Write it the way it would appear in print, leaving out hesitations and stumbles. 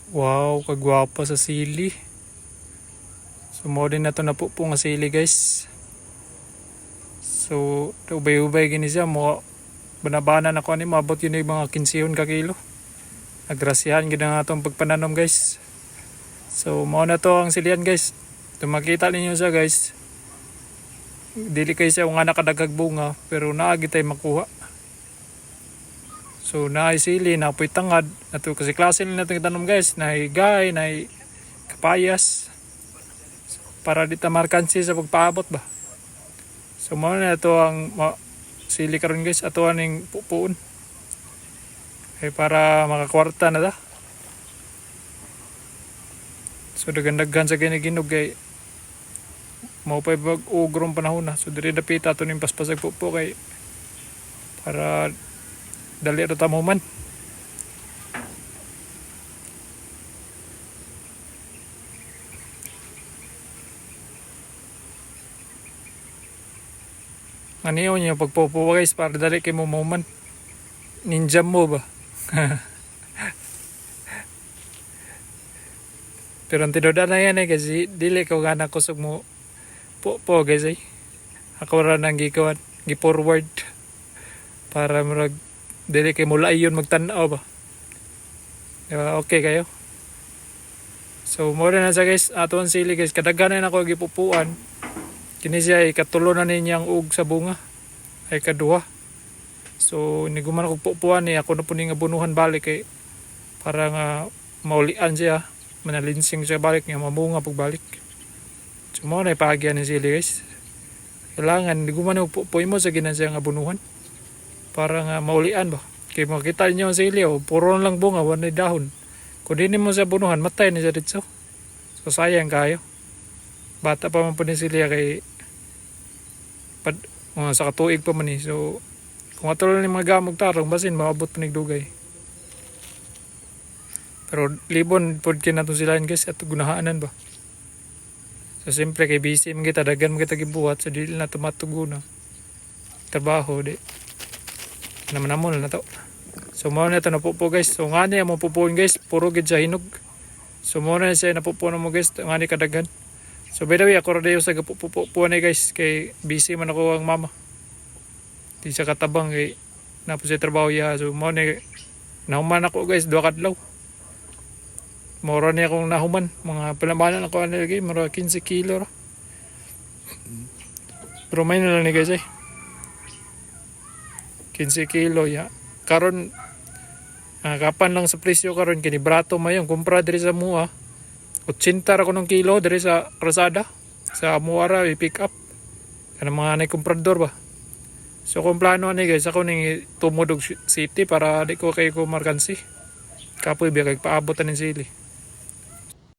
Wow, kagwapa sa sili. So mo din na to na po nga sili guys. So ubay-ubay gini siya mo banabanan ako ani mabot yun yung mga 15 ka kilo. Agrasyahan gid na atong pagpananom guys. So mo na to ang silian guys. Tumakita ninyo siya guys. Dili kay siya nga nakadagag bunga pero naagi tay makuha. So naay sili, napoy tangad, nato kasi klase nila natin tanom guys, naay gay, naay kapayas. Para di ta markansi sa pagpaabot ba. So mo na ito ang sili karon guys, ato aning pupuon. Kay para makakwarta na ta. So daghan-daghan sa giniginog kay mao pa bag ugrong panahon na. So diri dapita ato ning paspasag pupo kay para dali ra ta man. Aniyo niyo pagpupo guys para dali kay mo man. Ninja mo ba? Pero ang tinuda na yan kasi dili ko gana kusog mo po guys eh. Ako ra nang gi-forward para murag dili kay mula iyon magtan-aw ba. Diba? Okay kayo. So mo na sa guys, ato ang sili guys, kadaghanan ako gipupuan. Kini siya ay katulo na ninyang ug sa bunga. Ay kaduha. So ni guman ako pupuan ni ako na po ning abunuhan balik kay para nga maulian siya, manalinsing siya balik nga mamunga pagbalik. So mo na ipahagyan ni sili guys. Kailangan ni guman og pupuy mo sa ginan siya nga abunuhan. Para nga maulian ba. Kaya makita niyo ang sili, puro lang bunga, wala dahon. Kung di mo sa bunuhan, matay na siya dito. So sayang kayo. Bata pa man po ni sili kay sa katuig pa man eh. So kung atulad ni mga gamog tarong, basin maabot pa nigdugay. Pero libon po kinatong sila guys at gunahaanan ba. So siyempre kay busy kita, dagan kita gibuhat, so di na tumatuguna. Trabaho di. Naman na to. So mo na ito napupo guys. So nga niya mo pupuin guys. Puro gid sa hinog. So mo na siya napupo na mo guys. Nga ni kadaghan. So by the way ako rin sa pupupo na guys. Kay busy man ako ang mama. Di siya katabang kay napo siya trabaho ya. So mo na nahuman ako guys. 2 kadlaw. Moro niya akong nahuman. Mga palamanan ako lagi. Mara 15 kilo ra. Pero may na lang ni guys eh. 15 kilo ya. Karon kapan lang sa presyo karon kini brato mayon kumpra diri sa mua. 80 ra ko ng kilo diri sa Krasada. Sa Muara i-pick up. Kana mga nay komprador ba. So kung plano ani guys ako ning tumudog city para di ko kay ko markansi. Kapoy biya kay paabot ni sili.